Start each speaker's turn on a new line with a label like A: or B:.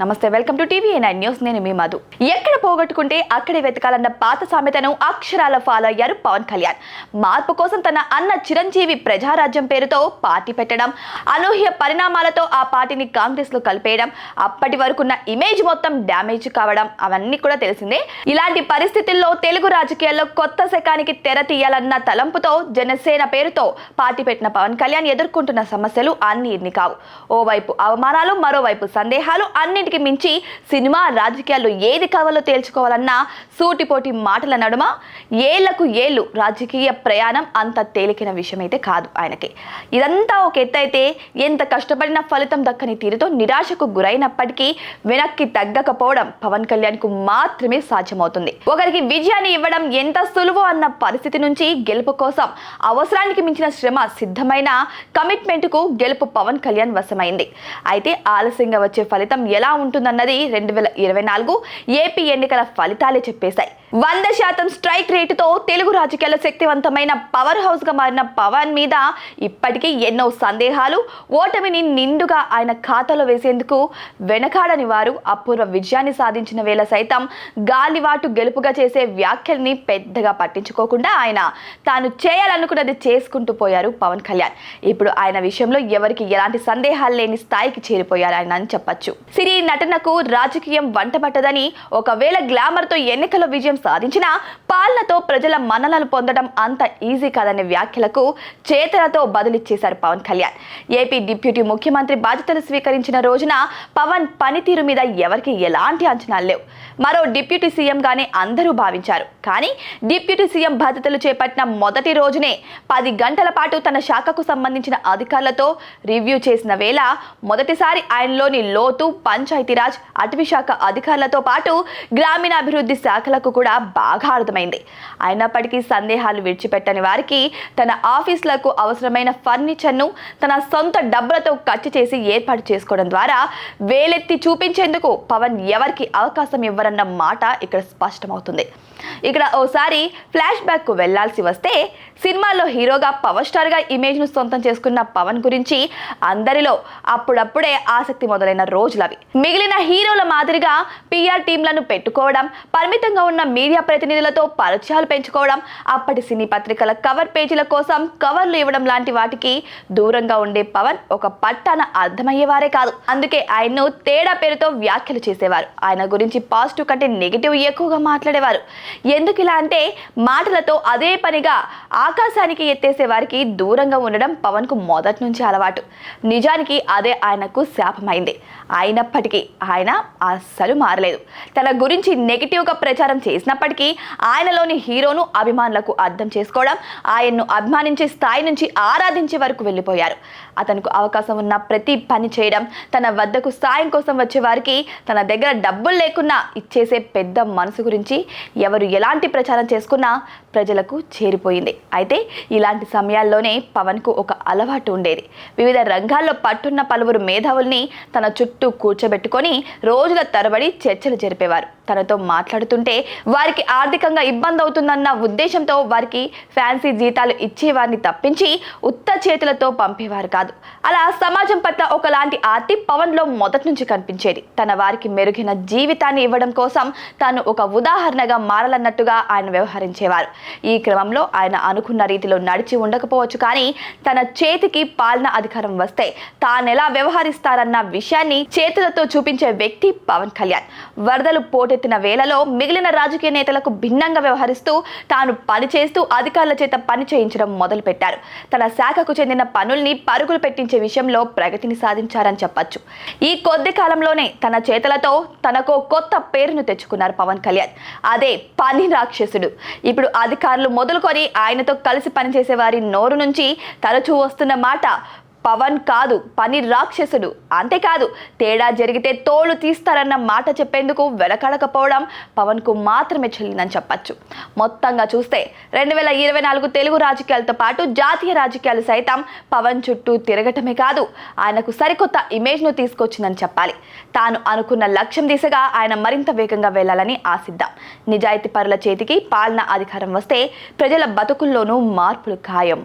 A: నమస్తే, welcome to TV9 news. నేను మీ మధు. ఎక్కడ పోగొట్టుకుంటే అక్కడే వెతకాలన్న పాత సామెతను అక్షరాల ఫాలో అయ్యారు పవన్ కళ్యాణ్. మార్పు కోసం తన అన్న చిరంజీవి ప్రజారాజ్యం పేరుతో పార్టీ పెట్టడం, అనూహ్య పరిణామాలతో ఆ పార్టీని కాంగ్రెస్ లో కలిపేయడం, అప్పటి వరకున్న ఇమేజ్ మొత్తం డ్యామేజ్ కావడం అవన్నీ కూడా తెలిసిందే. ఇలాంటి పరిస్థితుల్లో తెలుగు రాజకీయాల్లో కొత్త శకానికి తెర తీయాలన్న తలంపుతో జనసేన పేరుతో పార్టీ పెట్టిన పవన్ కళ్యాణ్ ఎదుర్కొంటున్న సమస్యలు అన్ని ఇన్ని కావు. ఓవైపు అవమానాలు, మరోవైపు సందేహాలు, అన్నింటికి మించి సినిమా రాజకీయాల్లో ఏది కావాలో తేల్చుకోవాలన్న సూటిపోటి మాటల నడుమ ఏళ్లకు ఏళ్లు రాజకీయ ప్రయాణం అంత తేలికైన విషయం అయితే కాదు ఆయనకి. ఇదంతా ఒక ఎత్తు అయితే, ఎంత కష్టపడిన ఫలితం దక్కని తీరుతో నిరాశకు గురైనప్పటికీ వెనక్కి తగ్గకపోవడం పవన్ కళ్యాణ్ కు మాత్రమే సాధ్యమవుతుంది. ఒకరికి విజయాన్ని ఇవ్వడం ఎంత సులువు అన్న పరిస్థితి నుంచి గెలుపు కోసం అవసరానికి మించిన శ్రమ, సిద్ధమైన కమిట్మెంట్ కు గెలుపు పవన్ కళ్యాణ్ వశమైంది. అయితే ఆలస్యంగా వచ్చే ఫలితం ఎలా ఉంటుందన్నది 2024 ఏపీ ఎన్నికల ఫలితాలే చెప్పేశాయి. 100% స్ట్రైక్ రేటుతో తెలుగు రాజకీయాల్లో శక్తివంతమైన పవర్ హౌస్ గా మారిన పవన్ మీద ఇప్పటికీ ఎన్నో సందేహాలు, ఓటమిని నిండుగా ఆయన ఖాతాలో వేసేందుకు వెనకాడని వారు అపూర్వ విజయాన్ని సాధించిన వేళ సైతం గాలివాటు గెలుపుగా చేసే వ్యాఖ్యల్ని పెద్దగా పట్టించుకోకుండా ఆయన తాను చేయాలనుకున్నది చేసుకుంటూ పోయారు పవన్ కళ్యాణ్. ఇప్పుడు ఆయన విషయంలో ఎవరికి ఎలాంటి సందేహాలు లేని స్థాయికి చేరిపోయారు ఆయన అని చెప్పొచ్చు. సినీ నటనకు రాజకీయం వంటబట్టదని, ఒకవేళ గ్లామర్ తో ఎన్నికల విజయం సాధించిన పాలనతో ప్రజల మన్ననలు పొందడం అంత ఈజీ కాదనే వ్యాఖ్యలకు చేతలతో బదులిచ్చేశారు పవన్ కళ్యాణ్. ఏపీ డిప్యూటీ ముఖ్యమంత్రి బాధ్యతలు స్వీకరించిన రోజున పవన్ పనితీరు మీద ఎవరికి ఎలాంటి అంచనాలు లేవు. మరో డిప్యూటీ సీఎం గానే అందరూ భావించారు. కానీ డిప్యూటీ సీఎం బాధ్యతలు చేపట్టిన మొదటి రోజునే 10 గంటల పాటు తన శాఖకు సంబంధించిన అధికారులతో రివ్యూ చేసిన వేళ మొదటిసారి ఆయనలోని లోతు పంచాయతీరాజ్, అటవీ శాఖ అధికారులతో పాటు గ్రామీణాభివృద్ధి శాఖలకు కూడా బాగా అర్థమైంది. అయినప్పటికీ సందేహాలు విడిచిపెట్టని వారికి తన ఆఫీసులకు అవసరమైన ఫర్నిచర్ను తన సొంత డబ్బులతో ఖర్చు చేసి ఏర్పాటు చేసుకోవడం ద్వారా వేలెత్తి చూపించేందుకు పవన్ ఎవరికి అవకాశం ఇవ్వరన్న మాట ఇక్కడ స్పష్టమవుతుంది. ఇక్కడ ఓసారి ఫ్లాష్ బ్యాక్ కు వెళ్లాల్సి వస్తే, సినిమాల్లో హీరోగా పవర్ స్టార్ గా ఇమేజ్ ను సొంతం చేసుకున్న పవన్ గురించి అందరిలో అప్పుడప్పుడే ఆసక్తి మొదలైన రోజులవి. మిగిలిన హీరోల మాదిరిగా పిఆర్ టీంలను పెట్టుకోవడం, పరిమితంగా ఉన్న మీడియా ప్రతినిధులతో పరిచయాలు పెంచుకోవడం, అప్పటి సినీ పత్రికల కవర్ పేజీల కోసం కవర్లు ఇవ్వడం లాంటి వాటికి దూరంగా ఉండే పవన్ ఒక పట్టాన అర్థమయ్యేవారే కాదు. అందుకే ఆయన్ను తేడా పేరుతో వ్యాఖ్యలు చేసేవారు. ఆయన గురించి పాజిటివ్ కంటే నెగిటివ్ ఎక్కువగా మాట్లాడేవారు. ఎందుకు ఇలా అంటే, మాటలతో అదే పనిగా ఆకాశానికి ఎత్తేసే వారికి దూరంగా ఉండడం పవన్ కు మొదటి నుంచి అలవాటు. నిజానికి అదే ఆయనకు శాపమైంది. అయినప్పటికీ ఆయన అస్సలు మారలేదు. తన గురించి నెగిటివ్ గా ప్రచారం చేసినప్పటికీ ఆయనలోని హీరోను అభిమానులకు అర్థం చేసుకోవడం, ఆయన్ను అభిమానించే స్థాయి నుంచి ఆరాధించే వరకు వెళ్ళిపోయారు. అతనికి అవకాశం ఉన్న ప్రతి పని చేయడం, తన వద్దకు సాయం కోసం వచ్చే వారికి తన దగ్గర డబ్బులు లేకున్నా ఇచ్చేసే పెద్ద మనసు గురించి ఎవరు ఎలాంటి ప్రచారం చేసుకున్నా ప్రజలకు చేరిపోయింది. అయితే ఇలాంటి సమయాల్లోనే పవన్ కు ఒక అలవాటు ఉండేది. వివిధ రంగాల్లో పట్టున్న పలువురు మేధావుల్ని తన చుట్టూ కూర్చోబెట్టుకొని రోజుల తరబడి చర్చలు జరిపేవారు. తనతో మాట్లాడుతుంటే వారికి ఆర్థికంగా ఇబ్బంది అవుతుందన్న ఉద్దేశంతో వారికి ఫ్యాన్సీ జీతాలు ఇచ్చేవారిని తప్పించి ఉత్త చేతులతో పంపేవారు కాదు. అలా సమాజం పట్ల ఒకలాంటి ఆర్తి పవన్ లో మొదటి నుంచి కనిపించేది. తన వారికి మెరుగైన జీవితాన్ని ఇవ్వడం కోసం తాను ఒక ఉదాహరణగా మారాలన్నట్టుగా ఆయన వ్యవహరించేవారు. ఈ క్రమంలో ఆయన అనుకున్న రీతిలో నడిచి ఉండకపోవచ్చు, కానీ తన చేతికి పాలన అధికారం వస్తే తానెలా వ్యవహరిస్తారన్న విషయాన్ని చేతులతో చూపించే వ్యక్తి పవన్ కళ్యాణ్. వరదలు పోటెత్తిన వేళలో మిగిలిన రాజకీయ నేతలకు భిన్నంగా వ్యవహరిస్తూ తాను పనిచేస్తూ అధికారుల చేత పని చేయించడం మొదలు పెట్టారు. తన శాఖకు చెందిన పనుల్ని పరుగులు పెట్టించే విషయంలో ప్రగతిని సాధించారని చెప్పొచ్చు. ఈ కొద్ది కాలంలోనే తన చేతలతో తనకు కొత్త పేరును తెచ్చుకున్నారు పవన్ కళ్యాణ్. అదే పని రాక్షసుడు. ఇప్పుడు అధికారులు మొదలుకొని ఆయనతో కలిసి పనిచేసే వారి నోరు నుంచి తరచూ వస్తున్న మాట పవన్ కాదు, పని రాక్షసుడు. అంతేకాదు, తేడా జరిగితే తోలు తీస్తారన్న మాట చెప్పేందుకు వెనకడకపోవడం పవన్ కు మాత్రమే చెల్లిందని చెప్పచ్చు. మొత్తంగా చూస్తే 2024 తెలుగు రాజకీయాలతో పాటు జాతీయ రాజకీయాలు సైతం పవన్ చుట్టూ తిరగటమే కాదు, ఆయనకు సరికొత్త ఇమేజ్ ను తీసుకొచ్చిందని చెప్పాలి. తాను అనుకున్న లక్ష్యం దిశగా ఆయన మరింత వేగంగా వెళ్లాలని ఆశిద్దాం. నిజాయితీ పరుల చేతికి పాలన అధికారం వస్తే ప్రజల బతుకుల్లోనూ మార్పులు ఖాయం.